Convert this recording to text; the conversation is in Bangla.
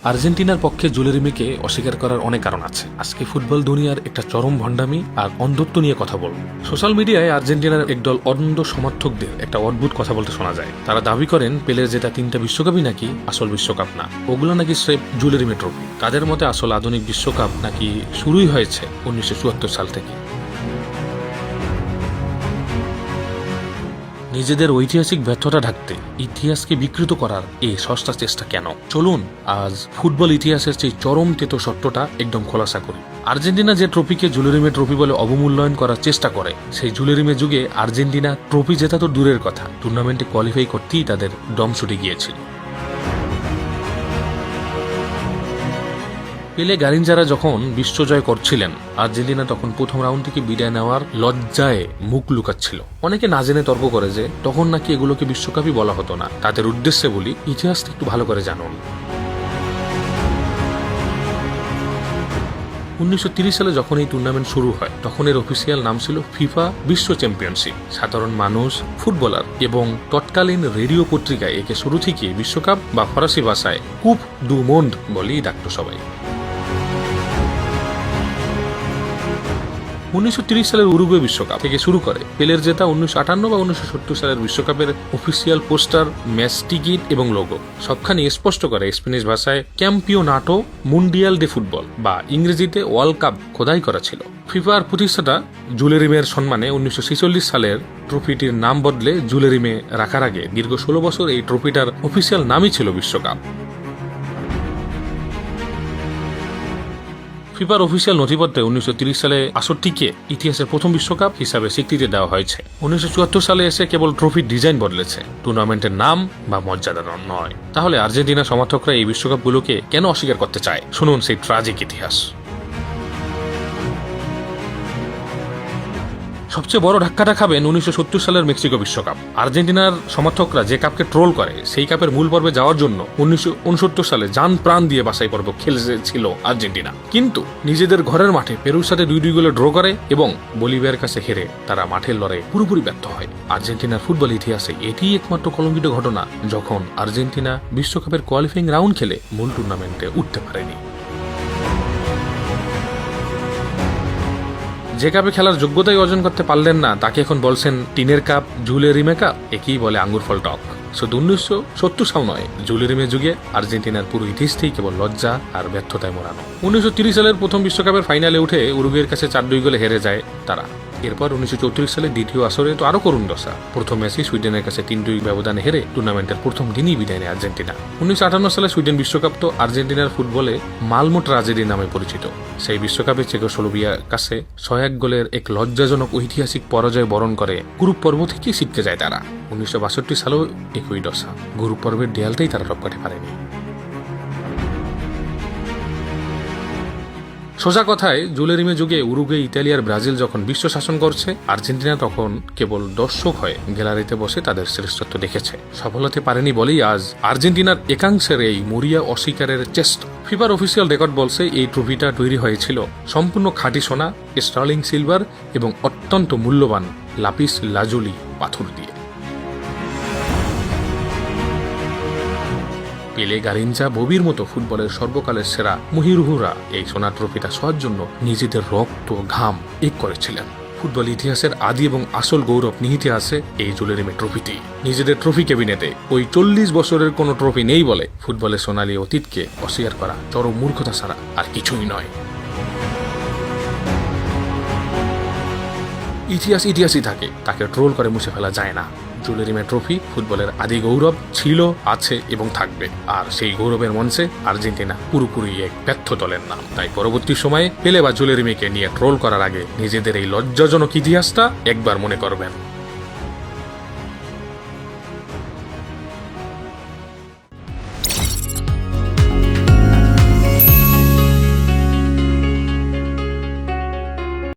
আর্জেন্টিনার পক্ষে জুলেরিমিকে অস্বীকার করার অনেক কারণ আছে। আজকে ফুটবল দুনিয়ার একটা চরম ভণ্ডামি আর অন্ধত্ব নিয়ে কথা বলব। সোশ্যাল মিডিয়ায় আর্জেন্টিনার একদল অন্ধ সমর্থকদের একটা অদ্ভুত কথা বলতে শোনা যায়। তারা দাবি করেন পেলের জেতা 3টা বিশ্বকাপই নাকি আসল বিশ্বকাপ না, ওগুলো নাকি স্রেফ জুলেরিমি ট্রফি। তাদের মতে আসল আধুনিক বিশ্বকাপ নাকি শুরুই হয়েছে 1974 সাল থেকে। নিজেদের ঐতিহাসিক ব্যর্থতা ঢাকতে ইতিহাসকে বিকৃত করার এই সস্তা চেষ্টা কেন? চলুন আজ ফুটবল ইতিহাসের সেই চরম তেতো সত্যটা একদম খোলাসা করি। আর্জেন্টিনা যে ট্রফিকে জুলেরিমে ট্রফি বলে অবমূল্যায়ন করার চেষ্টা করে, সেই জুলেরিমে যুগে আর্জেন্টিনা ট্রফি জেতা তো দূরের কথা, টুর্নামেন্টে কোয়ালিফাই করতেই তাদের দম ছুটে গিয়েছিল। পেলে গারিনজারা যখন বিশ্বজয় করছিলেন, আর্জেন্টিনা তখন প্রথম রাউন্ড থেকে বিদায় নেওয়ার লজ্জায় মুখ লুকাচ্ছিল। অনেকে না জেনে তর্ক করে যে তখন নাকি এগুলোকে বিশ্বকাপই বলা হতো না। তাদের উদ্দেশ্যে বলি, ইতিহাসটা একটু ভালো করে জানুন। 1930 সালে যখন এই টুর্নামেন্ট শুরু হয়, তখন এর অফিসিয়াল নাম ছিল ফিফা বিশ্ব চ্যাম্পিয়নশিপ। সাধারণ মানুষ, ফুটবলার এবং তৎকালীন রেডিও পত্রিকায় একে শুরু থেকে বিশ্বকাপ বা ফরাসি ভাষায় কুপ দু মোন্ড বলেই ডাকত সবাই। 1930 সালের উরুগুয়ে বিশ্বকাপ থেকে শুরু করে পেলের জেতা 1958 বা 1970 সালের বিশ্বকাপের অফিসিয়াল পোস্টার, ম্যাচ টিকিট এবং লোগো সবখানি স্পষ্ট করে স্প্যানিশ ভাষায় ক্যাম্পিওনাটো মুন্ডিয়াল ডে ফুটবল বা ইংরেজিতে ওয়ার্ল্ড কাপ খোদাই করা ছিল। ফিফার প্রতিষ্ঠাতা জুলেরিমের সম্মানে 1946 সালের ট্রফিটির নাম বদলে জুলেরিমে রাখার আগে দীর্ঘ 16 বছর এই ট্রফিটার অফিসিয়াল নামই ছিল বিশ্বকাপ। ফিফার অফিসিয়াল নথিপত্রে 1930 সালে আসরটিকে ইতিহাসের প্রথম বিশ্বকাপ হিসাবে স্বীকৃতি দেওয়া হয়েছে। 1974 সালে এসে কেবল ট্রফির ডিজাইন বদলেছে, টুর্নামেন্টের নাম বা মর্যাদা নয়। তাহলে আর্জেন্টিনা সমর্থকরা এই বিশ্বকাপগুলোকে কেন অস্বীকার করতে চায়? শুনুন সেই ট্রাজিক ইতিহাস। সবচেয়ে বড় ধাক্কাটা খাবেন 1970 সালের মেক্সিকো বিশ্বকাপ। আর্জেন্টিনার সমর্থকরা যে কাপকে ট্রোল করে, সেই কাপের মূল পর্বে যাওয়ার জন্য 1969 সালে জান প্রাণ দিয়ে বাছাই পর্ব খেলেছিল আর্জেন্টিনা। কিন্তু নিজেদের ঘরের মাঠে পেরুর সাথে 2-2 গোলে ড্র করে এবং বলিভিয়ার কাছে হেরে তারা মাঠের লড়াইয়ে পুরোপুরি ব্যর্থ হয়। আর্জেন্টিনার ফুটবল ইতিহাসে এটিই একমাত্র কলঙ্কিত ঘটনা যখন আর্জেন্টিনা বিশ্বকাপের কোয়ালিফাইং রাউন্ড খেলে মূল টুর্নামেন্টে উঠতে পারেনি। যে কাপে খেলার যোগ্যতাই অর্জন করতে পারলেন না, তাকে এখন বলছেন টিনের কাপ, জুলেরিমে কাপ। একেই বলে আঙ্গুর ফল টক। শুধু 1970 সাল নয়, জুলেরিমে যুগে আর্জেন্টিনার পুরো ইতিহাসটাই কেবল লজ্জা আর ব্যর্থতায় মোড়ানো। 1930 সালের প্রথম বিশ্বকাপের ফাইনালে উঠে উরুগুয়ের কাছে 4-2 গোলে হেরে যায় তারা। এরপর 1934 সালে দ্বিতীয় আসরে তো আরো করুণ দশা। প্রথম ম্যাচে সুইডেনের কাছে 3-2 ব্যবধানে হেরে টুর্নামেন্টের প্রথম দিনই বিদায় নেয় আর্জেন্টিনা। 1958 সালে সুইডেন বিশ্বকাপ তো আর্জেন্টিনার ফুটবলে মালমো ট্রাজেডি নামে পরিচিত। সেই বিশ্বকাপে চেকোস্লোভাকিয়ার কাছে 6-1 গোলের এক লজ্জাজনক ঐতিহাসিক পরাজয় বরণ করে গ্রুপ পর্ব থেকেই ছিটকে যায় তারা। 1962 সালেও একই দশা, গ্রুপ পর্বের দেয়ালটাই তারা টপকাতে পারেনি। সোজা কথায়, জুলেরিমে যুগে উরুগুয়ে, ইতালি আর ব্রাজিল যখন বিশ্ব শাসন করছে, আর্জেন্টিনা তখন কেবল দর্শক হয়ে গ্যালারিতে বসে তাদের শ্রেষ্ঠত্ব দেখেছে। সফল হতে পারেনি বলেই আজ আর্জেন্টিনার একাংশের এই মরিয়া অস্বীকারের চেষ্টা। ফিফার অফিসিয়াল রেকর্ড বলছে এই ট্রফিটা তৈরি হয়েছিল সম্পূর্ণ খাঁটি সোনা, স্টার্লিং সিলভার এবং অত্যন্ত মূল্যবান লাপিস লাজুলি পাথর দিয়ে। পেলে, গারিনজা, ববির মতো ফুটবলের সর্বকালের সেরা মহিরুহরা এই সোনার ট্রফিটা সবার জন্য নিজেদের রক্ত, ঘাম এক করেছিলেন। ফুটবল ইতিহাসের আদি এবং আসল গৌরব নিহিত আছে এই জুলেরিমে ট্রফিটি। নিজেদের ট্রফি ক্যাবিনেটে ওই 40 বছরের কোনো ট্রফি নেই বলে ফুটবলের সোনালী অতীতকে অস্বীকার করা চরম মূর্খতা ছাড়া আর কিছুই নয়। ইতিহাস ইতিহাসই থাকে, তাকে ট্রোল করে মুছে ফেলা যায় না। জুলেরিমে ট্রফি ফুটবলের আদি গৌরব ছিল, আছে এবং থাকবে। আর সেই গৌরবের মঞ্চে আর্জেন্টিনা পুরোপুরি এক ব্যর্থ দলের নাম। তাই পরবর্তী সময়ে পেলে বা জুলেরিমেকে নিয়ে ট্রোল করার আগে নিজেদের এই লজ্জাজনক ইতিহাসটা একবার মনে করবেন।